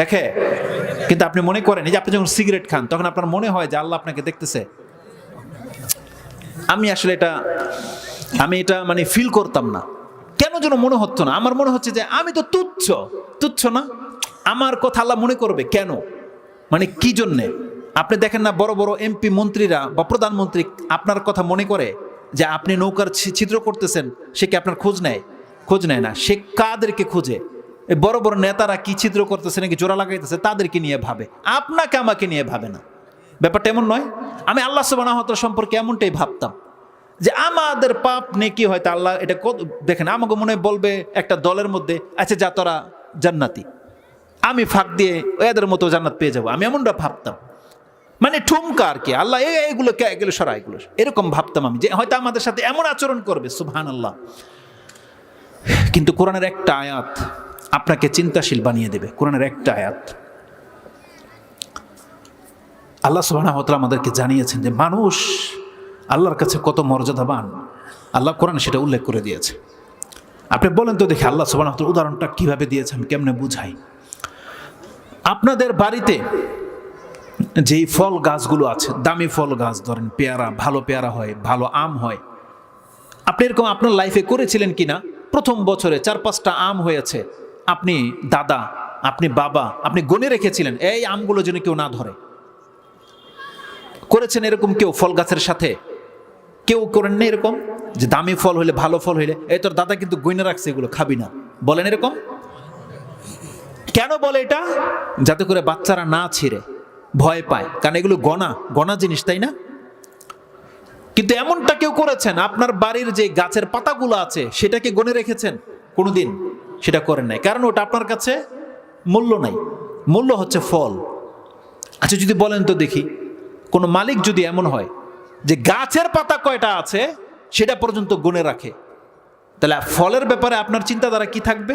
দেখে? কিন্তু আপনি মনে করেন এই যে আপনি যখন সিগারেট খান তখন আপনার মনে হয় যে আল্লাহ আপনাকে দেখতেছে। আমি আসলে এটা মানে ফিল করতাম না, কেন যেন মনে হতো না। আমার মনে হচ্ছে যে আমি তো তুচ্ছ না, আমার কথা আল্লাহ মনে করবে কেন, মানে কি জন্যে? আপনি দেখেন না বড় বড় এমপি মন্ত্রীরা বা প্রধানমন্ত্রী আপনার কথা মনে করে যে আপনি নৌকার ছিদ্র করতেছেন, সে কি আপনার খোঁজ নেয় না। সে কাদেরকে খোঁজে? এই বড় বড় নেতারা কি ছিদ্র করতেছে নাকি জোড়া লাগাইতেছে তাদেরকে নিয়ে ভাবে, আপনাকে আমাকে নিয়ে ভাবে না। ব্যাপারটা এমন নয়। আমি আল্লাহ সুবহানাহু ওয়া তাআলা সম্পর্কে এমনটাই ভাবতাম যে আমাদের পাপ নেকি হয়তো আল্লাহ এটা দেখেন, আমাকে মনে বলবে একটা দলের মধ্যে, আচ্ছা যা তোরা জান্নাতি, আমি ফাঁক দিয়ে এদের মতো জান্নাত পেয়ে যাবো, আমি এমনটা ভাবতাম। মানে ঠুমকা আর কি, আল্লাহ এগুলো সরা, এগুলো এরকম ভাবতাম আমি, যে হয়তো আমাদের সাথে এমন আচরণ করবে। সুবহানাল্লাহ। কিন্তু কোরআনের একটা আয়াত আপনাকে চিন্তাশীল বানিয়ে দেবে। কোরআনের একটা আয়াত আল্লাহ সুবহানাহু ওয়া তাআলা আমাদেরকে জানিয়েছেন যে মানুষ আল্লাহর কাছে কত মর্যাদাবান, আল্লাহ কোরআন সেটা উল্লেখ করে দিয়েছে। আপনি বলেন তো দেখি আল্লাহ সুবহানাহু ওয়া তাআলা উদাহরণটা কিভাবে দিয়েছে, আমি কেমনে বুঝাই। আপনাদের বাড়িতে যেই ফল গাছগুলো আছে, দামি ফল গাছ, ধরেন পেয়ারা, ভালো পেয়ারা হয়, ভালো আম হয়, আপনি এরকম আপনার লাইফে করেছিলেন কিনা? প্রথম বছরে 4-5টা আম হয়েছে, আপনি দাদা, আপনি বাবা, আপনি গনে রেখেছিলেন এই আমগুলো যেন কেউ না ধরে। করেছেন এরকম কেউ ফল গাছের সাথে? কেউ করেন না এরকম যে দামি ফল হইলে, ভালো ফল হইলে এই তোর দাদা কিন্তু গইনে রাখছে, এগুলো খাবি না, বলেন এরকম? কেন বলে এটা? যাতে করে বাচ্চারা না ছিঁড়ে, ভয় পায়, কারণ এগুলো গনা জিনিস, তাই না? কিন্তু এমনটা কেউ করেছেন আপনার বাড়ির যে গাছের পাতাগুলো আছে সেটাকে গনে রেখেছেন কোনোদিন? সেটা করেন নাই, কারণ ওটা আপনার কাছে মূল্য নাই। মূল্য হচ্ছে ফল। আচ্ছা যদি বলেন তো দেখি, কোন মালিক যদি এমন হয় যে গাছের পাতা কয়টা আছে সেটা পর্যন্ত গুনে রাখে, তাহলে ফলের ব্যাপারে আপনার চিন্তাধারা কি থাকবে?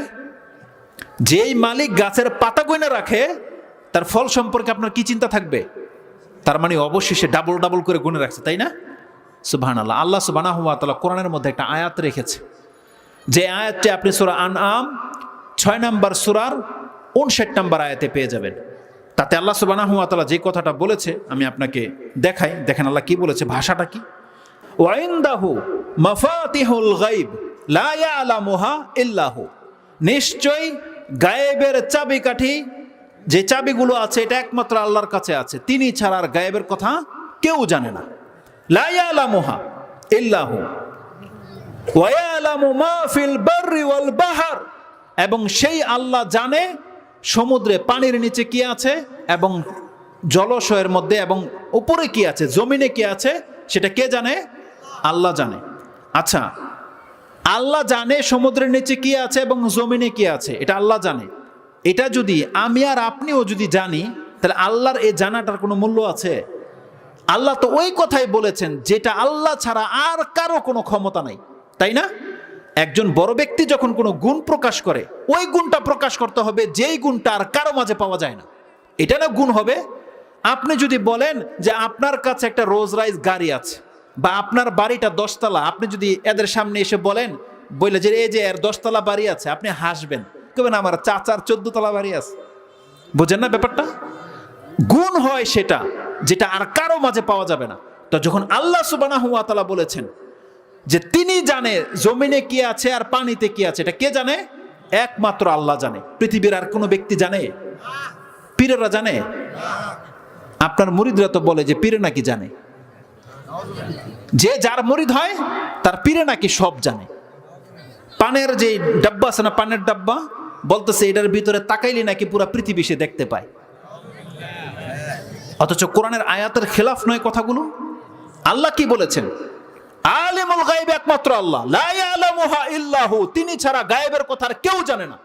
যেই মালিক গাছের পাতা গুনে রাখে তার ফল সম্পর্কে আপনার কি চিন্তা থাকবে? তার মানে অবশ্যই সে ডাবল করে গুনে রাখছে, তাই না? সুবহানাল্লাহ। আল্লাহ সুবহানাহু ওয়া তাআলা কোরআনের মধ্যে একটা আয়াত রেখেছে, যে আয়াতটি আপনি সূরা আনআম 6 নম্বর সূরার 59 নম্বর আয়াতে পেয়ে যাবেন। তাতে আল্লাহ সুবহানাহু ওয়া তাআলা যে কথাটা বলেছে আমি আপনাকে দেখাই। দেখেন আল্লাহ কি বলেছে, ভাষাটা কি। ওয়া ইনদাহু মাফাতিহুল গায়ব লা ইয়ালামুহা ইল্লা হু। নিশ্চয়ই গায়েবের চাবিকাঠি, যে চাবিগুলো আছে এটা একমাত্র আল্লাহর কাছে আছে, তিনি ছাড়া আর গায়েবের কথা কেউ জানে না। লা ইয়ালামুহা ইল্লা হু ওয়া ইয়ালামু মা ফিল বাররি ওয়াল বাহর। এবং সেই আল্লাহ জানে সমুদ্রে পানির নিচে কি আছে এবং জলাশয়ের মধ্যে এবং উপরে কি আছে, জমিনে কি আছে, সেটা কে জানে? আল্লাহ জানে। আচ্ছা, আল্লাহ জানে সমুদ্রের নিচে কি আছে এবং জমিনে কি আছে, এটা আল্লাহ জানে। এটা যদি আমি আর আপনিও যদি জানি, তাহলে আল্লাহর এই জানাটার কোনো মূল্য আছে? আল্লাহ তো ওই কথাই বলেছেন যেটা আল্লাহ ছাড়া আর কারো কোনো ক্ষমতা নাই, তাই না? একজন বড় ব্যক্তি যখন কোনো গুণ প্রকাশ করে, ওই গুণটা প্রকাশ করতে হবে যেই গুণটা আর কারো মাঝে পাওয়া যায় না, এটা না গুণ হবে। আপনি যদি বলেন যে আপনার কাছে একটা রোজ রাইস গাড়ি আছে বা আপনার বাড়িটা 10 তলা, আপনি যদি এদের সামনে এসে বলেন বলে যে এই যে এর 10 তলা বাড়ি আছে, আপনি হাসবেন, কেবেন আমার চাচার 14 তলা বাড়ি আছে। বুঝেন না ব্যাপারটা? গুণ হয় সেটা যেটা আর কারো মাঝে পাওয়া যাবে না। তো যখন আল্লাহ সুবহানাহু ওয়া তাআলা বলেছেন যে তিনি জানে জমিনে কি আছে আর পানিতে কি আছে, এটা কে জানে? একমাত্র আল্লাহ জানে। পৃথিবীর আর কোনো ব্যক্তি জানে? পীরেরা জানে? আপনার মুরিদরা তো বলে যে পীরে নাকি জানে। যে যার মুরিদ হয় তার পীরে নাকি সব জানে। পানের যে ডাব্বা আছে না, পানের ডাব্বা, বলতেছে এটার ভিতরে তাকাইলে নাকি পুরো পৃথিবী সে দেখতে পায়। অথচ কোরআনের আয়াতের খেলাফ নয় কথাগুলো। আল্লাহ কি বলেছেন? আলিমুল গায়ব একমাত্র আল্লাহ, লা ইয়ালামুহা ইল্লা হু। তিনি ছাড়া গায়েবের কথা আর কেউ জানে না।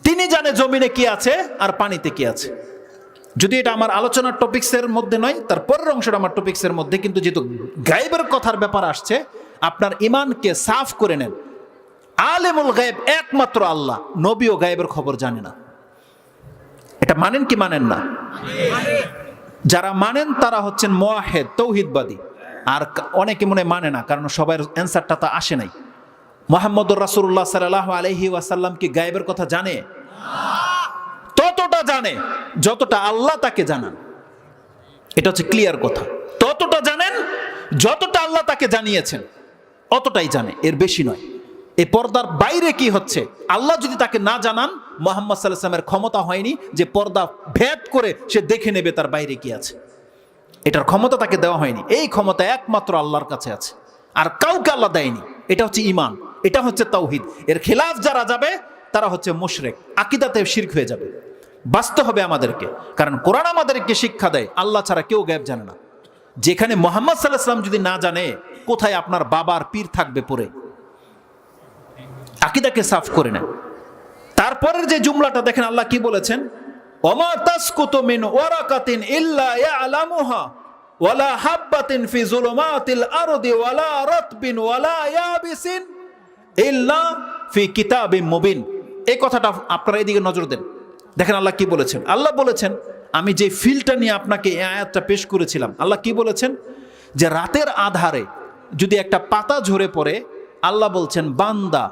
তিনি জানে জমিনে কি আছে আর পানিতে কি আছে। যদি এটা আমার আলোচনার টপিকসের মধ্যে নয়, তার পরের অংশটা আমার টপিকসের মধ্যে, কিন্তু যেহেতু গায়েবের কথার ব্যাপার আসছে, আপনার ঈমানকে সাফ করে নেন। আলিমুল গায়ব একমাত্র আল্লাহ, নবীও গায়েবের খবর জানে না। এটা মানেন কি মানেন না? যারা মানেন তারা হচ্ছেন মুওয়াহিদ, তৌহিদবাদী। আর অনেকে মনে মানে না, কারণ সবার অ্যান্সারটা তা আসে নাই। মুহাম্মদুর রাসূলুল্লাহ সাল্লাল্লাহু আলাইহি ওয়াসাল্লাম কি গায়েবের কথা জানে? তত ততটা জানে যতটা আল্লাহ তাকে জানান। এটা হচ্ছে ক্লিয়ার কথা। ততটা জানেন যতটা আল্লাহ তাকে জানিয়েছেন, অতটাই জানে, এর বেশি নয়। এই পর্দার বাইরে কি হচ্ছে আল্লাহ যদি তাকে না জানান, মুহাম্মদ সাল্লাল্লাহু আলাইহি ওয়াসাল্লামের ক্ষমতা হয়নি যে পর্দা ভেদ করে সে দেখে নেবে তার বাইরে কি আছে। এটার ক্ষমতা তাকে দেওয়া হয়নি। এই ক্ষমতা একমাত্র আল্লাহর কাছে আছে, আর কাউকে আল্লাহ দেয়নি। এটা হচ্ছে ঈমান, এটা হচ্ছে তাওহীদ। এর খেলাফ যারা যাবে তারা হচ্ছে মুশরিক, আকীদাতে শিরক হয়ে যাবে। বাঁচতে হবে আমাদেরকে, কারণ কোরআন আমাদেরকে শিক্ষা দেয় আল্লাহ ছাড়া কেউ গায়েব জানে না। যেখানে মুহাম্মদ সাল্লাল্লাহু আলাইহি ওয়াসাল্লাম যদি না জানে, কোথায় আপনার বাবার পীর থাকবে পরে? আকীদাকে সাফ করে নেন। তারপরের যে জুমলাটা দেখেন আল্লাহ কি বলেছেন, ওমা তাসকুতু মিন ওয়ারাকাতিন ইল্লা ইয়ালামুহা ওয়ালা হাববাতিন ফি যুলুমাতিল আরদি ওয়ালা রাতবিন ওয়ালা ইয়াবিসিন ইল্লা ফি কিতাবিম মুবিন। এই কথাটা আপনারা এদিকে নজর দেন। দেখেন আল্লাহ কি বলেছেন। আল্লাহ বলেছেন, আমি যে ফিলটা নিয়ে আপনাকে এই আয়াতটা পেশ করেছিলাম, আল্লাহ কি বলেছেন যে রাতের আধারে যদি একটা পাতা ঝরে পড়ে, আল্লাহ বলছেন বান্দা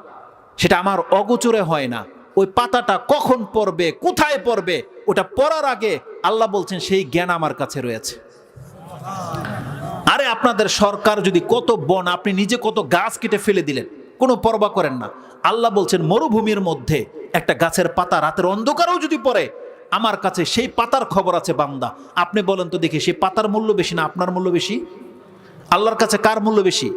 সেটা আমার অগোচরে হয় না, ওই পাতাটা কখন পড়বে, কোথায় পড়বে, ওটা পড়ার আগে আল্লাহ বলছেন সেই জ্ঞান আমার কাছে রয়েছে। আরে আপনাদের সরকার যদি কত বন, আপনি নিজে কত গাছ কেটে ফেলে দিলেন, কোনো পরবা করেন না। আল্লাহ বলছেন মরুভূমির মধ্যে একটা গাছের পাতা রাতের অন্ধকারেও যদি পড়ে, আমার কাছে সেই পাতার খবর আছে বান্দা। আপনি বলেন তো দেখি, সেই পাতার মূল্য বেশি না আপনার মূল্য বেশি? আল্লাহর কাছে কার মূল্য বেশি?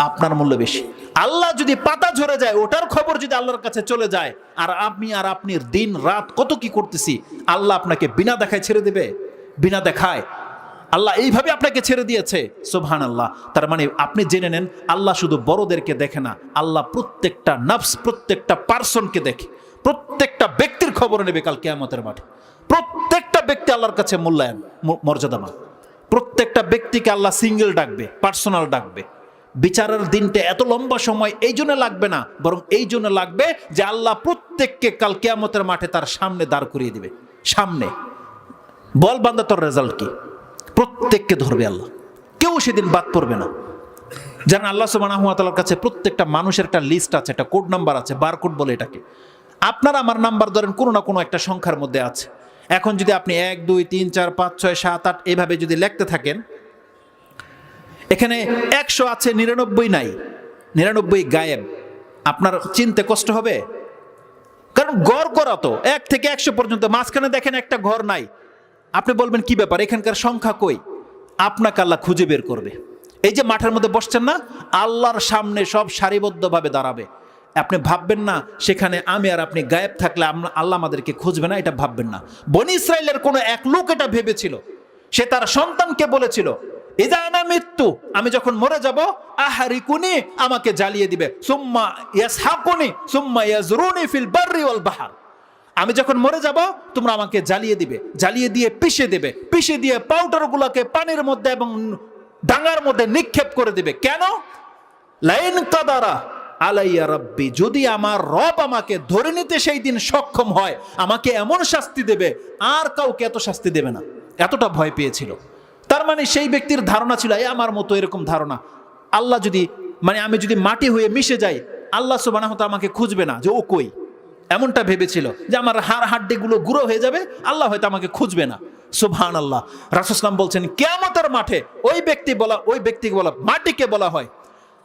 আপনার মূল্য বেশি। আল্লাহ যদি পাতা ঝরে যায়, ওটার খবর যদি আল্লাহর কাছে চলে যায়, আর আপনির দিন রাত কত কি করতেছি, আল্লাহ আপনাকে বিনা দেখায় ছেড়ে দেবে? বিনা দেখায় আল্লাহ এইভাবে আপনাকে ছেড়ে দিয়েছে। সুবহানাল্লাহ। তার মানে আপনি জেনে নেন, আল্লাহ শুধু বড়দেরকে দেখে না, আল্লাহ প্রত্যেকটা নফস, প্রত্যেকটা পার্সনকে দেখে, প্রত্যেকটা ব্যক্তির খবর নেবে কাল কিয়ামতের মাঠে। প্রত্যেকটা ব্যক্তি আল্লাহর কাছে মূল্যায়ন, মর্যাদামান। প্রত্যেকটা ব্যক্তিকে আল্লাহ সিঙ্গেল ডাকবে, পার্সোনাল ডাকবে। বিচারের দিনটা এত লম্বা সময় এই জন্য লাগবে না, বরং এই জন্য লাগবে যে আল্লাহ প্রত্যেককে কাল কিয়ামতের মাঠে তার সামনে দাঁড় করিয়ে দিবে। সামনে বল বান্দা তোর রেজাল্ট কি, প্রত্যেককে ধরবে আল্লাহ, কেউ সেদিন বাদ পড়বে না। যেন আল্লাহ সুবহানাহু ওয়া তাআলার কাছে প্রত্যেকটা মানুষের একটা লিস্ট আছে, একটা কোড নাম্বার আছে, বারকোড বলে এটাকে। আপনার আমার নাম্বার ধরেন কোনো না কোনো একটা সংখ্যার মধ্যে আছে। এখন যদি আপনি 1 2 3 4 5 6 7 8 এভাবে যদি লিখতে থাকেন, এখানে 100 আছে, 99 নাই, 99 গায়েব। আপনার চিনতে কষ্ট হবে, কারণ গড় করা তো 1 থেকে 100 পর্যন্ত, মাঝখানে দেখেন একটা ঘর নাই। আপনি বলবেন কি ব্যাপার, এখানকার সংখ্যা কই? আপনাকে আল্লাহ খুঁজে বের করবে। এই যে মাঠের মধ্যে বসছেন না, আল্লাহর সামনে সব সারিবদ্ধভাবে দাঁড়াবে। আপনি ভাববেন না সেখানে আমি আর আপনি গায়েব থাকলে আল্লাহ আমাদেরকে খুঁজবে না, এটা ভাববেন না। বনি ইসরাইলের কোনো এক লোক এটা ভেবেছিল। সে তার সন্তানকে বলেছিল, ইযা আনা মৃত্যু, আমি যখন মরে যাব, আহারিকুনি, আমাকে জ্বালিয়ে দিবে, সুম্মা ইয়াসহাকুনি সুম্মা ইয়াজরুনি ফিল বাররি ওয়াল বাহর। আমি যখন মরে যাব তোমরা আমাকে জ্বালিয়ে দিবে, জ্বালিয়ে দিয়ে পিষে দেবে, পিষে দিয়ে পাউডারগুলোকে পানির মধ্যে এবং ডাঙার মধ্যে নিক্ষেপ করে দিবে। কেন? লাইন কাদারা আলাইয়া রাব্বি, যদি আমার রব আমাকে ধরে নিতে সেই দিন সক্ষম হয়, আমাকে এমন শাস্তি দেবে আর কাউকে এত শাস্তি দেবে না। এতটা ভয় পেয়েছিল। তার মানে সেই ব্যক্তির ধারণা ছিল, আমার মতো এরকম ধারণা, আল্লাহ যদি, মানে আমি যদি মাটি হয়ে মিশে যাই, আল্লাহ সুবহানাহু ওয়া তাআলা আমাকে খুঁজবে না, যে ও কই, এমনটা ভেবেছিল যে আমার হাড়গুলো গুঁড়ো হয়ে যাবে, আল্লাহ হয়তো আমাকে খুঁজবে না। সুবহানাল্লাহ। রাসূল সাল্লাল্লাহু আলাইহি ওয়াসাল্লাম বলছেন, কিয়ামতের মাঠে ওই ব্যক্তিকে বলা, মাটিকে বলা হয়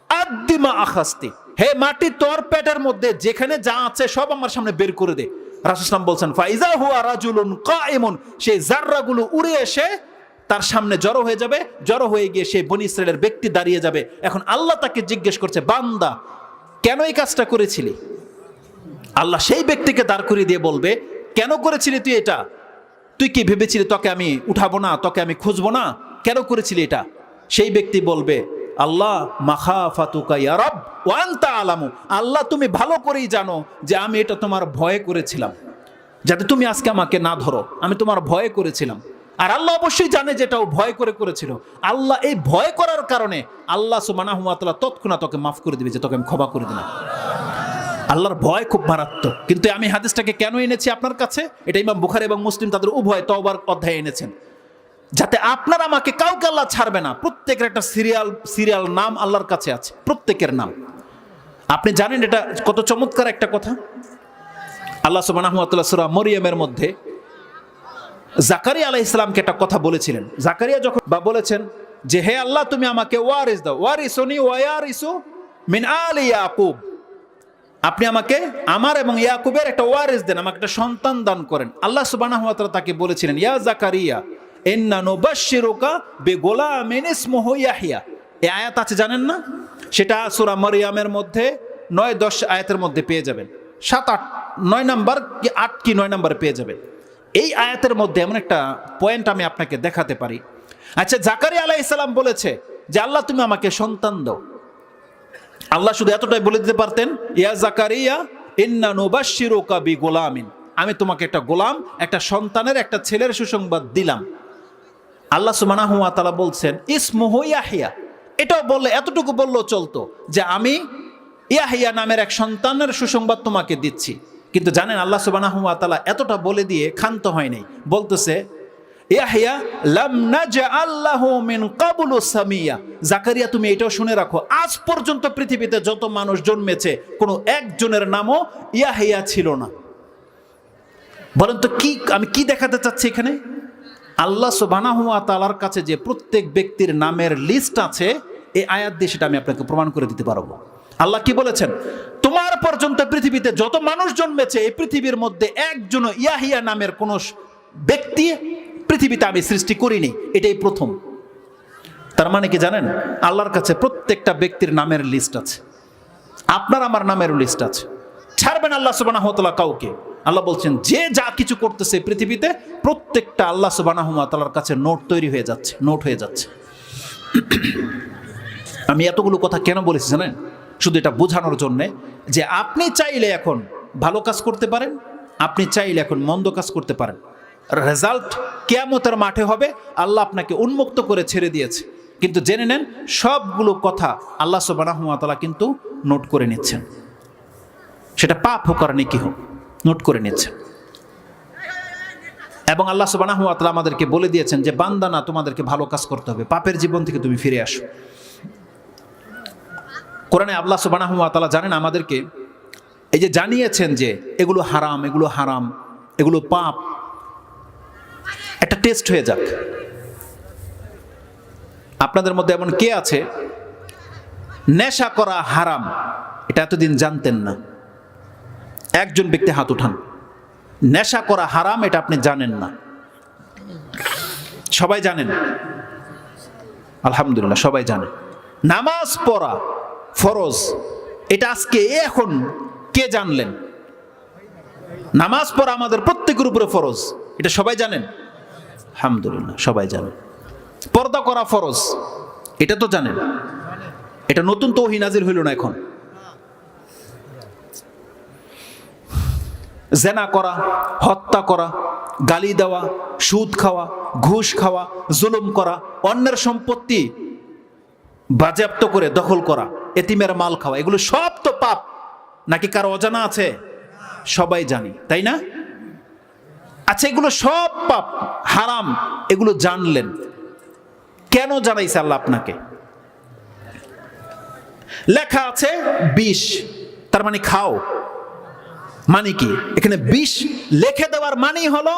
আদ্দিমা আখাস্তি, হে মাটি, তোর পেটের মধ্যে যেখানে যা আছে সব আমার সামনে বের করে দে। রাসূল সাল্লাল্লাহু আলাইহি ওয়াসাল্লাম বলছেন, ফাইজা হুয়া রাজুলুন কাইমুন, সেই জাররাগুলো উড়ে এসে তার সামনে জড়ো হয়ে যাবে। জড়ো হয়ে গিয়ে সেই বনি ইসরাইলের ব্যক্তি দাঁড়িয়ে যাবে। এখন আল্লাহ তাকে জিজ্ঞেস করছে, বান্দা কেন এই কাজটা করেছিলি? আল্লাহ সেই ব্যক্তিকে দাঁড় করিয়ে দিয়ে বলবে, কেন করেছিলি তুই এটা? তুই কি ভেবেছিলি তোকে আমি উঠাবো না, তোকে আমি খুঁজবো না? কেন করেছিলি এটা? সেই ব্যক্তি বলবে, আল্লাহ মাখাফাতুকা ইয়া রব ওয়া আনতা আলামু, আল্লাহ তুমি ভালো করেই জানো যে আমি এটা তোমার ভয়ে করেছিলাম, যাতে তুমি আজকে আমাকে না ধরো, আমি তোমার ভয়ে করেছিলাম। আর আল্লাহ অবশ্যই জানে যেটাও ভয় করে করেছিল। আল্লাহ এই ভয় করার কারণে আল্লাহ সুবহানাহু ওয়া তাআলা তৎক্ষণাৎ তোকে মাফ করে দিবে, যে তোকে আমি ক্ষমা করে দিলাম। আল্লাহর ভয় খুব মারাত্মক। কিন্তু আমি হাদিসটাকে কেন এনেছি আপনার কাছে, এটা ইমাম বুখারী এবং মুসলিম তাদের উভয় তওবার অধ্যায়ে এনেছেন, যাতে আপনার আমাকে কাউকে আল্লাহ ছাড়বে না। প্রত্যেকের একটা সিরিয়াল নাম আল্লাহর কাছে আছে, প্রত্যেকের নাম। আপনি জানেন এটা কত চমৎকার একটা কথা। আল্লাহ সুবহানাহু ওয়া তাআলা সূরা মরিয়মের মধ্যে জাকারিয়া আলাইহিস সালামকে একটা কথা বলেছিলেন। জাকারিয়া যখন বলেছেন যে হে আল্লাহ তুমি আমাকে ওয়ারিস দাও, ওয়ারিসুনি ওয়া ইয়ারিসু মিন আলি ইয়াকুব, আপনি আমাকে আমার এবং ইয়াকুবের একটা ওয়ারিস দেন, আমাকে একটা সন্তান দান করেন। আল্লাহ সুবহানাহু ওয়া তাআলা তাকে বলেছিলেন ইয়া জাকারিয়া ইন্না নুবাশশিরুকা বিগুলামিন ইসমুহু ইয়াহইয়া। এই আয়াত আছে জানেন না? সেটা সূরা মারইয়ামের মধ্যে 9-10 আয়াতের মধ্যে পেয়ে যাবেন, 7-8 9 নাম্বার কি 8 কি 9 নাম্বারে পেয়ে যাবেন। এই আয়াতের মধ্যে এমন একটা পয়েন্ট আমি আপনাকে দেখাতে পারি। আচ্ছা, জাকারিয়া আলাইহিস সালাম বলেছে যে আল্লাহ তুমি আমাকে সন্তান দাও। আল্লাহ শুধু এতটাই বলে দিতে পারতেন ইয়া জাকারিয়া ইন্না নুবাশশিরুকা বিগুলামিন, আমি তোমাকে একটা গোলাম, একটা সন্তানের, একটা ছেলের সুসংবাদ দিলাম। আল্লাহ সুবহানাহু ওয়া তাআলা বলছেন ইসমুহু ইয়াহইয়া, এটাও বললে এতটুকু বললেও চলতো যে আমি ইয়াহইয়া নামের এক সন্তানের সুসংবাদ তোমাকে দিচ্ছি। কিন্তু জানেন আল্লাহ সুবহানাহু ওয়া তাআলা এতটা বলে দিয়ে ক্ষান্ত হয় নাই, বলতেছে ইয়াহইয়া লাম নাজআল লাহু মিন ক্বাবলু সামিয়া। জাকারিয়া তুমি এটাও শুনে রাখো, আজ পর্যন্ত পৃথিবীতে যত মানুষ জন্মেছে কোনো একজনের নামও ইয়াহইয়া ছিল না। বলেন তো কি আমি কি দেখাতে চাচ্ছি এখানে? আল্লাহ সুবহানাহু ওয়া তাআলার কাছে যে প্রত্যেক ব্যক্তির নামের লিস্ট আছে, এই আয়াত দিয়ে সেটা আমি আপনাকে প্রমাণ করে দিতে পারবো। আল্লাহ কি বলেছেন? তোমার পর্যন্ত পৃথিবীতে যত মানুষ জন্মেছে এই পৃথিবীর মধ্যে একজনও ইয়াহিয়া নামের কোন ব্যক্তি পৃথিবীতে আমি সৃষ্টি করিনি, এটাই প্রথম। তার মানে কি জানেন? আল্লাহর কাছে প্রত্যেকটা ব্যক্তির নামের লিস্ট আছে, আপনার আমার নামের লিস্ট আছে। ছাড়বেন আল্লাহ সুবহানাহু ওয়া তাআলা কাউকে? আল্লাহ বলছেন যে যা কিছু করতেছে পৃথিবীতে প্রত্যেকটা আল্লাহ সুবহানাহু ওয়া তাআলার কাছে নোট তৈরি হয়ে যাচ্ছে, নোট হয়ে যাচ্ছে। আমি এতগুলো কথা কেন বলেছি জানেন? শুধু এটা বোঝানোর জন্যে যে আপনি চাইলে এখন ভালো কাজ করতে পারেন, আপনি চাইলে এখন মন্দ কাজ করতে পারেন। রেজাল্ট কিয়ামতের মাঠে হবে, আল্লাহ আপনাকে উন্মুক্ত করে ছেড়ে দিয়েছে। কিন্তু জেনে নেন সবগুলো কথা আল্লাহ সুবহানাহু ওয়া তাআলা কিন্তু নোট করে নিচ্ছেন, সেটা পাপ হোক আর নেকি হোক নোট করে নিচ্ছেন। এবং আল্লাহ সুবহানাহু ওয়া তাআলা আমাদেরকে বলে দিয়েছেন যে বান্দা না, তোমাদেরকে ভালো কাজ করতে হবে, পাপের জীবন থেকে তুমি ফিরে আসো। কোরআনে আল্লাহ সুবহানাহু ওয়া তাআলা জানেন আমাদেরকে এই যে জানিয়েছেন যে এগুলো হারাম, এগুলো হারাম, এগুলো পাপ। একটা টেস্ট হয়ে যাক, আপনাদের মধ্যে এমন কে আছে নেশা করা হারাম এটা এতদিন জানতেন না? একজন ব্যক্তি হাত উঠান। নেশা করা হারাম এটা আপনি জানেন না? সবাই জানেন? আলহামদুলিল্লাহ, সবাই জানেন। নামাজ পড়া ফরজ, এটা আজকে এখন কে জানলেন? নামাজ পড়া আমাদের প্রত্যেকের উপরে ফরজ, এটা সবাই জানেন? আলহামদুলিল্লাহ, সবাই জানেন। পর্দা করা ফরজ, এটা তো জানেন। এটা নতুন তো ওহী নাজিল হইল না এখন। জেনা করা, হত্যা করা, গালি দেওয়া, সুদ খাওয়া, ঘুষ খাওয়া, জুলুম করা, অন্যের সম্পত্তি বাজেয়াপ্ত করে দখল করা, এতিমের মাল খাওয়া, এগুলো সব তো পাপ। নাকি কারো অজানা আছে? সবাই জানি, তাই না? আচ্ছা, এগুলো সব পাপ, হারাম, এগুলো জানলেন কেন? জানাইছে আল্লাহ আপনাকে। লেখা আছে বিষ, তার মানে খাও। মানে কি? এখানে বিষ লিখে দেওয়ার মানেই হলো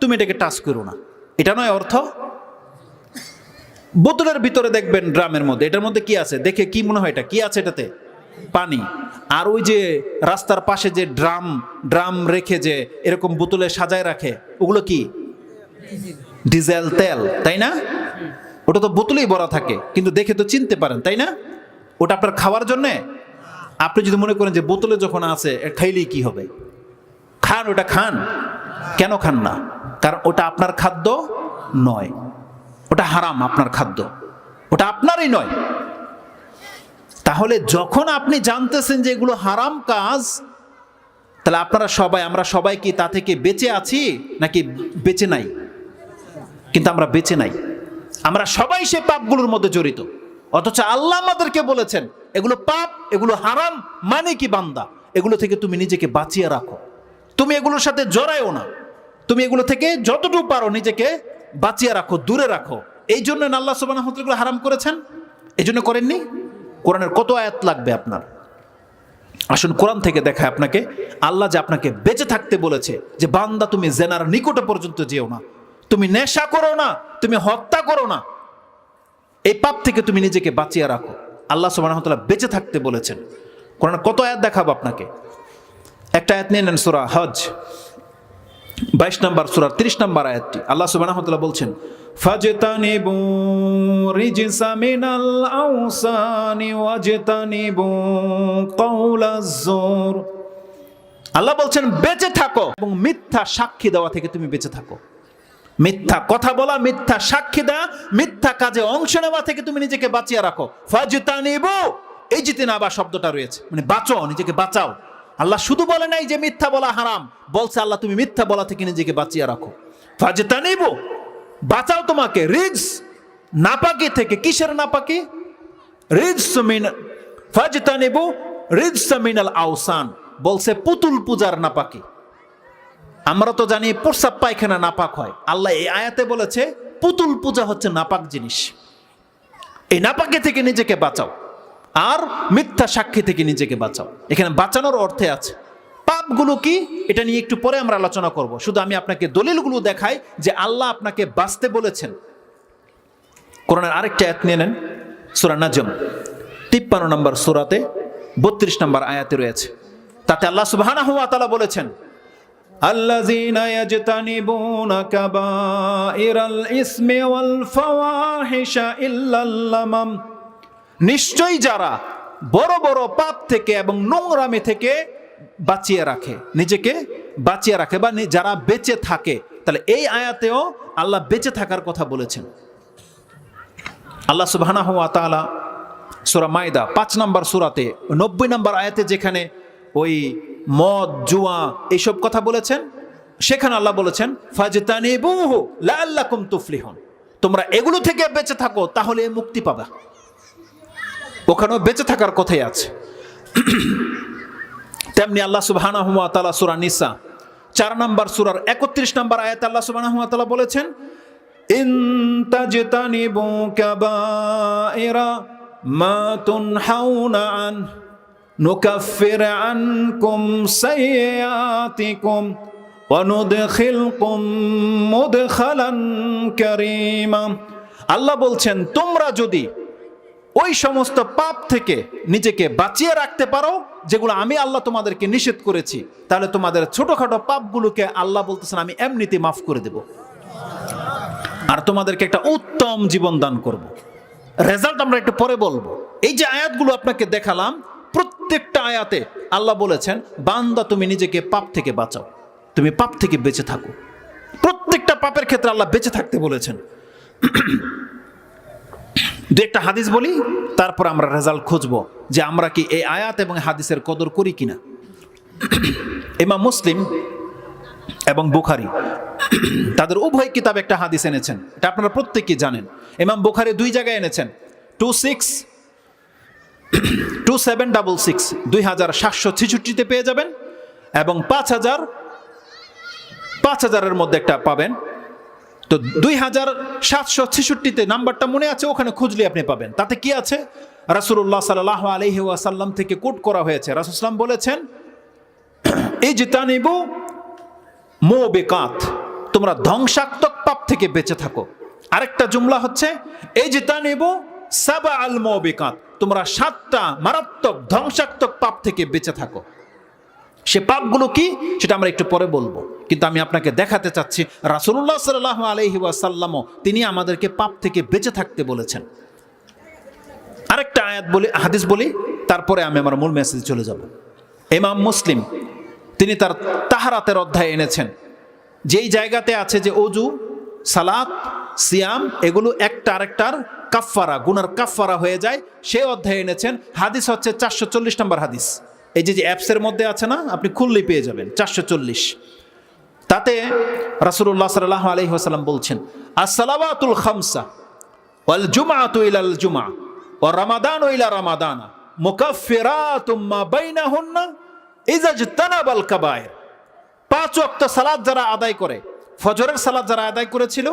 তুমি এটাকে টাচ করো না, এটা নয় অর্থ। বোতলের ভিতরে দেখবেন ড্রামের মধ্যে, এটার মধ্যে কি আছে দেখে কি মনে হয়? এটা কি আছে? এটাতে পানি। আর ওই যে রাস্তার পাশে যে ড্রাম রেখে যে এরকম বোতলে সাজায় রাখে, ওগুলো কি? ডিজেল তেল, তাই না? ওটা তো বোতলেই ভরা থাকে, কিন্তু দেখে তো চিনতে পারেন, তাই না? ওটা আপনার খাওয়ার জন্যে। আপনি যদি মনে করেন যে বোতলে যখন আছে খাইলেই কি হবে, খান, ওটা খান। কেন খান না? কারণ ওটা আপনার খাদ্য নয়, ওটা হারাম, আপনার খাদ্য, ওটা আপনারই নয়। তাহলে যখন আপনি জানতেছেন যে এগুলো হারাম কাজ, তাহলে আপনারা সবাই, আমরা সবাই কি তা থেকে বেঁচে আছি নাকি বেঁচে নাই? কিন্তু আমরা বেঁচে নাই, আমরা সবাই সে পাপগুলোর মধ্যে জড়িত। অথচ আল্লাহ আমাদেরকে বলেছেন এগুলো পাপ, এগুলো হারাম। মানে কি বান্দা, এগুলো থেকে তুমি নিজেকে বাঁচিয়ে রাখো, তুমি এগুলোর সাথে জড়ায়ও না, তুমি এগুলো থেকে যতটুকু পারো নিজেকে বাঁচিয়ে রাখো, দূরে রাখো। এই জন্য আল্লাহ সুবহানাহু ওয়া তাআলা এগুলো হারাম করেছেন। এই জন্য করেননি? কোরআনের কত আয়াত লাগবে আপনার? আসুন কোরআন থেকে দেখায় আপনাকে আল্লাহ যে আপনাকে বেঁচে থাকতে বলেছে, যে বান্দা তুমি জেনার নিকটে পর্যন্ত যেও না, তুমি নেশা করো না, তুমি হত্যা করো না। এই পাপ থেকে তুমি নিজেকে বাঁচিয়ে রাখো। আল্লাহ সুবহানাহু ওয়া তাআলা বেঁচে থাকতে বলেছেন। কোরআনে কত আয়াত দেখাবো আপনাকে। একটা আয়াত নিয়ে নেন, সূরা হজ 22 নম্বর সূরা 30 নম্বর আয়াতটি। আল্লাহ সুবহানাহু ওয়া তাআলা বলছেন, ফাজতানিবু রিজসা মিনাল আওসানি ওয়াজতানিবু কাওলাজ জুর। আল্লাহ বলছেন বেঁচে থাকো এবং মিথ্যা সাক্ষী দেওয়া থেকে তুমি বেঁচে থাকো। মিথ্যা কথা বলা, মিথ্যা সাক্ষী দেওয়া, মিথ্যা কাজে অংশ নেওয়া থেকে তুমি নিজেকে বাঁচিয়ে রাখো। ফাজতানিবু, এই জিতিনাবা শব্দটা রয়েছে, মানে বাঁচো, নিজেকে বাঁচাও। আল্লাহ শুধু বলে নাই যে মিথ্যা বলা হারাম, বলছে আল্লাহ তুমি মিথ্যা বলা থেকে নিজেকে বাঁচিয়ে রাখো। ফাজতানিবু, বাঁচাও তোমাকে রিজস, নাপাকি থেকে। কিসের নাপাকি? রিজস মিন, ফাজতানিবু রিজস মিনাল আওসান, বলছে পুতুল পূজার নাপাকি। আমরা তো জানি প্রস্রাব পায়খানা নাপাক হয়, আল্লাহ এই আয়াতে বলেছে পুতুল পূজা হচ্ছে নাপাক জিনিস। এই নাপাকি থেকে নিজেকে বাঁচাও, আর মিথ্যা সাক্ষী থেকে নিজেকে বাঁচাও। এখানে বাঁচানোর অর্থে আছে। পাপগুলো কি এটা নিয়ে একটু পরে আমরা আলোচনা করব, শুধু আমি আপনাকে দলিলগুলো দেখাই যে আল্লাহ আপনাকে বাঁচতে বলেছেন। কোরআনের আরেকটা আয়াত নিয়ে নেন, সূরা নাজম 53 নম্বর সূরাতে 32 নম্বর আয়াতে রয়েছে। তাতে আল্লাহ সুবহানাহু ওয়া তাআলা বলেছেন, আল্লাযীনা ইয়াজতানিবুনা কাবাইরাল ইসমি ওয়াল ফাওয়াহিশা ইল্লাল লামাম, নিশ্চয়ই যারা বড় বড় পাপ থেকে এবং নোংরামি থেকে বাঁচিয়ে রাখে, নিজেকে বাঁচিয়ে রাখে, বা যারা বেঁচে থাকে। তাহলে এই আয়াতেও আল্লাহ বেঁচে থাকার কথা বলেছেন। আল্লাহ সুবহানাহু ওয়া তাআলা সূরা মাইদা 5 নম্বর সূরাতে 90 নম্বর আয়াতে যেখানে ওই মদ, জুয়া এইসব কথা বলেছেন, সেখানে আল্লাহ বলেছেন ফাজতানিবুহু লাআল্লাকুম তুফলিহুন, তোমরা এগুলো থেকে বেঁচে থাকো তাহলে মুক্তি পাবে। ওখানেও বেঁচে থাকার কথাই আছে। তেমনি আল্লাহ সুবহানাহু ওয়া তাআলা সূরা নিসা 4 নম্বর সূরার 31 নম্বর আয়াতে আল্লাহ সুবহানাহু ওয়া তাআলা বলেছেন, ইন তাজতানিবু কাবাইরা মা তুনহাউনা আন নুকাফির আনকুম সাইয়্যাতিকুম ওয়া নুদখিলকুম মুদখালান কারীমা। আল্লাহ বলছেন তোমরা যদি ওই সমস্ত পাপ থেকে নিজেকে বাঁচিয়ে রাখতে পারো যেগুলো আমি আল্লাহ তোমাদেরকে নিষেধ করেছি, তাহলে তোমাদের ছোটখাটো পাপগুলোকে আল্লাহ বলতেছেন আমি এমনিতে মাফ করে দেব, আর তোমাদেরকে একটা উত্তম জীবন দান করব। রেজাল্ট আমরা একটু পরে বলবো। এই যে আয়াতগুলো আপনাকে দেখালাম, প্রত্যেকটা আয়াতে আল্লাহ বলেছেন বান্দা তুমি নিজেকে পাপ থেকে বাঁচাও, তুমি পাপ থেকে বেঁচে থাকো। প্রত্যেকটা পাপের ক্ষেত্রে আল্লাহ বেঁচে থাকতে বলেছেন। দু একটা হাদিস বলি, তারপর আমরা রেজাল্ট খুঁজবো যে আমরা কি এই আয়াত এবং হাদিসের কদর করি কিনা। ইমাম মুসলিম এবং বুখারী তাদের উভয় কিতাব একটা হাদিস এনেছেন, এটা আপনারা প্রত্যেকেই জানেন। ইমাম বুখারী 2 জায়গায় এনেছেন, 2766 2766 পেয়ে যাবেন, এবং 5000 মধ্যে একটা পাবেন। তো 2766 নাম্বারটা মনে আছে, ওখানে খুঁজলে আপনি পাবেন। তাতে কি আছে? রাসূলুল্লাহ সাল্লাল্লাহু আলাইহি ওয়াসাল্লাম থেকে কোট করা হয়েছে। রাসূল সাল্লাল্লাহু আলাইহি ওয়াসাল্লাম বলেছেন ইজতানিবু মুবিকাত, তোমরা ধ্বংসাত্মক পাপ থেকে বেঁচে থাকো। আরেকটা জুমলা হচ্ছে ইজতানিবু সাবআল মুবিকাত, তোমরা 7টা মারাত্মক ধ্বংসাত্মক পাপ থেকে বেঁচে থাকো। সে পাপগুলো কি সেটা আমরা একটু পরে বলবো, কিন্তু আমি আপনাকে দেখাতে চাচ্ছি রাসূলুল্লাহ সাল্লাল্লাহু আলাইহি ওয়াসাল্লামও তিনি আমাদেরকে পাপ থেকে বেঁচে থাকতে বলেছেন। আরেকটা আয়াত বলি, হাদিস বলি, তারপরে আমি আমার মূল মেসেজে চলে যাব। ইমাম মুসলিম তিনি তার তাহারাতের অধ্যায় এনেছেন, যেই জায়গাতে আছে যে অজু, সালাত, সিয়াম এগুলো একটা আরেকটার কাফফারা, গুনার কাফফারা হয়ে যায়, সেই অধ্যায় এনেছেন। হাদিস হচ্ছে 440 নম্বর হাদিস। এই যে অ্যাপসের মধ্যে আছে না, আপনি খুললেই পেয়ে যাবেন 440। তাতে রাসূলুল্লাহ সাল্লাল্লাহু আলাইহি ওয়াসাল্লাম বলছেন as-সালাওয়াতুল খামসা ওয়াল জুমআতু ইলাল জুমআ ওয়া রামাদানু ইলা রামাদানা মুকাফফিরাতুম মা বাইনাহুন্না ইযা ইজতানাবাল কাবায়ের। 5 ওয়াক্ত সালাত যারা আদায় করে, ফজরের সালাত যারা আদায় করেছিল,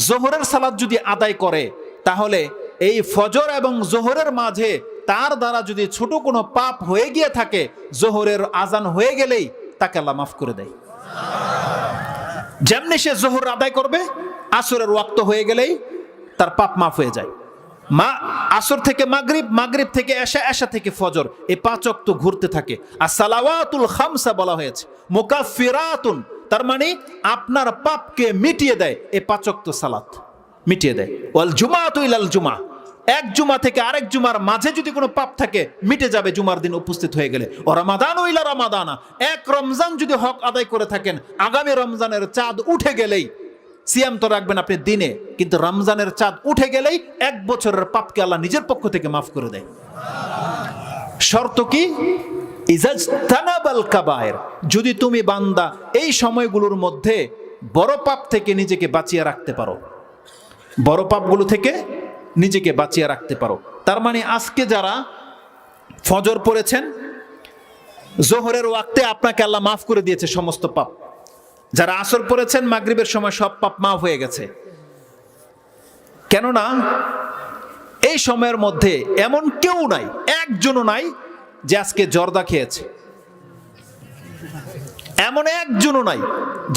জোহরের সালাত যদি আদায় করে, তাহলে এই ফজর এবং জোহরের মাঝে তার দ্বারা যদি ছোট কোনো পাপ হয়ে গিয়ে থাকে, জোহরের আজান হয়ে গেলেই তাকে আল্লাহ মাফ করে দেয়। যেমনি সে জোহর আদায় করবে, আসরের ওয়াক্ত হয়ে গেলেই তার পাপ মাফ হয়ে যায়। আসর থেকে মাগরিব, মাগরিব থেকে এশা, এশা থেকে ফজর, এই 5 ওয়াক্ত ঘুরতে থাকে। আর সালাওয়াতুল খামসা বলা হয়েছে মুকাফফিরাতুন, তার মানে আপনার পাপকে মিটিয়ে দেয়। এই 5 ওয়াক্ত সালাত মিটিয়ে দেয়। ওয়াল জুমাতু ইলাল জুমা, এক জুমা থেকে আরেক জুমার মাঝে যদি কোনো পাপ থাকে মিটে যাবে জুমার দিন উপস্থিত হয়ে গেলে। ও রমাদান ইলা রমাদানা, এক রমজান যদি হক আদায় করে থাকেন, আগামী রমজানের চাঁদ উঠে গেলেই, সিয়াম তো রাখবেন আপনি দিনে, কিন্তু রমজানের চাঁদ উঠে গেলেই 1 বছরের পাপকে আল্লাহ নিজের পক্ষ থেকে মাফ করে দেয়। শর্ত কি? ইজাজতানাবাল কাবায়ের, যদি তুমি বান্দা এই সময়গুলোর মধ্যে বড় পাপ থেকে নিজেকে বাঁচিয়ে রাখতে পারো, বড় পাপগুলো থেকে নিজেকে বাঁচিয়ে রাখতে পারো। তার মানে আজকে যারা ফজর পড়েছেন, জোহরের ওয়াক্তে আপনাকে আল্লাহ মাফ করে দিয়েছে সমস্ত পাপ। যারা আসর পড়েছেন, মাগরিবের সময় সব পাপ মাফ হয়ে গেছে। কেননা এই সময়ের মধ্যে এমন কেউ নাই, একজনও নাই যে আজকে জর্দা খেয়েছে, এমন একজনও নাই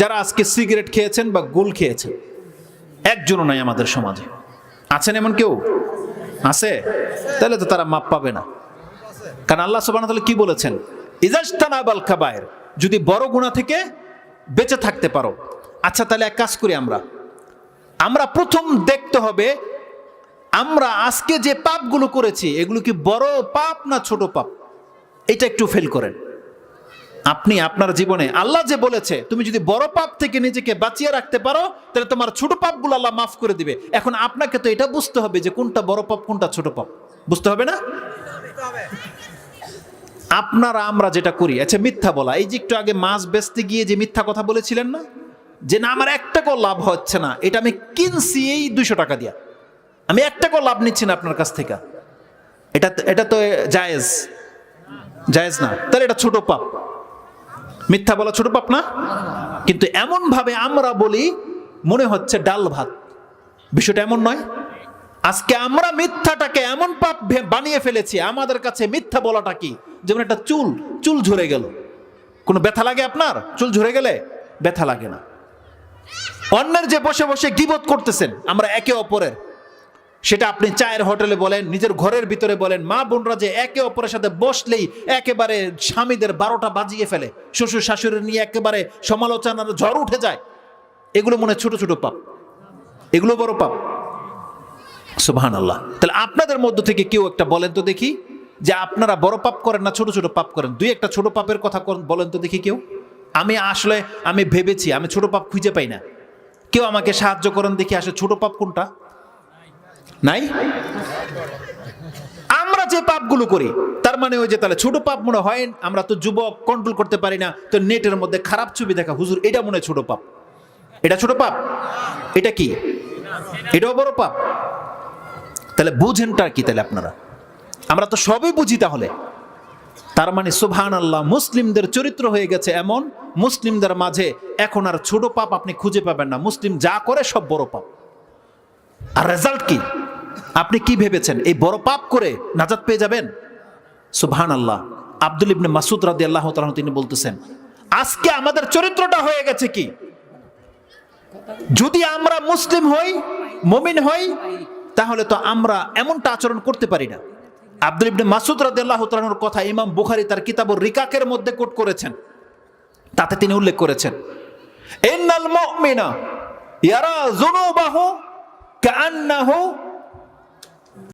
যারা আজকে সিগারেট খেয়েছেন বা গুল খেয়েছেন, একজনও নাই আমাদের সমাজে। আছেন এমন কেউ? আছে? তাহলে তো তারা মাপ পাবে না। কারণ আল্লাহ সুবহানাহু ওয়া তাআলা কি বলেছেন? ইজাজতানাবাল কাবায়ের, যদি বড় গুনাহ থেকে বেঁচে থাকতে পারো। আচ্ছা, তাহলে এক কাজ করি, আমরা প্রথম দেখতে হবে আমরা আজকে যে পাপগুলো করেছি এগুলো কি বড় পাপ না ছোট পাপ, এটা একটু ফেল করেন। আপনি আপনার জীবনে আল্লাহ যে বলেছে তুমি যদি বড় পাপ থেকে নিজেকে বাঁচিয়ে রাখতে পারো তাহলে তোমার ছোট পাপগুলো আল্লাহ মাফ করে দিবে। এখন আপনাকে তো এটা বুঝতে হবে যে কোনটা বড় পাপ কোনটা ছোট পাপ, বুঝতে হবে না? আপনারা আমরা যেটা করি, আচ্ছা মিথ্যা বলা, এই যে একটু আগে মাছ বেচতে গিয়ে যে মিথ্যা কথা বলেছিলেন না, যে না আমার 1 টাকাও লাভ হচ্ছে না, এটা আমি কিনছি এই 200 টাকা দিয়া, আমি 1 টাকাও লাভ নিচ্ছি না আপনার কাছ থেকে, এটা তো জায়েজ না? তাহলে এটা ছোট পাপ। মিথ্যা বলা ছোট পাপ না? কিন্তু এমন ভাবে আমরা বলি মনে হচ্ছে ডাল ভাত, বিষয়টা এমন নয়। আজকে আমরা মিথ্যাটাকে এমন পাপ বানিয়ে ফেলেছি, আমাদের কাছে মিথ্যা বলাটা কি? যেমন একটা চুল ঝরে গেল, কোনো ব্যথা লাগে আপনার? চুল ঝরে গেলে ব্যথা লাগে না। অন্যের যে বসে বসে গীবত করতেছেন আমরা একে অপরের, সেটা আপনি চায়ের হোটেলে বলেন, নিজের ঘরের ভিতরে বলেন, মা বোনরা যে একে অপরের সাথে বসলেই একেবারে স্বামীদের 12টা বাজিয়ে ফেলে, শ্বশুর শাশুড়ি নিয়ে একেবারে সমালোচনার ঝড় উঠে যায়, এগুলো মনে ছোট ছোট পাপ, এগুলো বড় পাপ। সুবহানাল্লাহ। তাহলে আপনাদের মধ্য থেকে কেউ একটা বলেন তো দেখি যে আপনারা বড় পাপ করেন না ছোট ছোট পাপ করেন? 2-1টা ছোট পাপের কথা বলেন তো দেখি কেউ। আমি ভেবেছি, আমি ছোট পাপ খুঁজে পাই না। কেউ আমাকে সাহায্য করেন দেখি, আসলে ছোট পাপ কোনটা? নাই। আমরা যে পাপগুলো করি তার মানে ওই যে তাহলে ছোট পাপ মনে হয়, আমরা তো যুবক, কন্ট্রোল করতে পারি না, তো নেটের মধ্যে খারাপ ছবি দেখা, হুজুর এটা মনে হয় ছোট পাপ। এটা ছোট পাপ? এটা কি? এটাও বড় পাপ? তাহলে বুঝেনটা কি? তাহলে আপনারা, আমরা তো সবই বুঝি তাহলে। তার মানে সুবহানাল্লাহ, মুসলিমদের চরিত্র হয়ে গেছে এমন, মুসলিমদের মাঝে এখন আর ছোট পাপ আপনি খুঁজে পাবেন না, মুসলিম যা করে সব বড় পাপ। আর রেজাল্ট কি? আপনি কি ভেবেছেন এই বড় পাপ করে নাজাত পেয়ে যাবেন? সুবহানাল্লাহ। আব্দুল ইবনে মাসউদ রাদিয়াল্লাহু তাআলা তিনি বলতেছেন, আজকে আমাদের চরিত্রটা হয়ে গেছে কি, যদি আমরা মুসলিম হই, মুমিন হই, তাহলে তো আমরা এমনটা আচরণ করতে পারি না। আব্দুল ইবনে মাসউদ রাদিয়াল্লাহু তাআলার কথা ইমাম বুখারী তার কিতাবুর রিকাকের মধ্যে কোট করেছেন। তাতে তিনি উল্লেখ করেছেন, ইন্নাল মুমিনা ইয়ারা যুনুবাহু কাআন্নাহু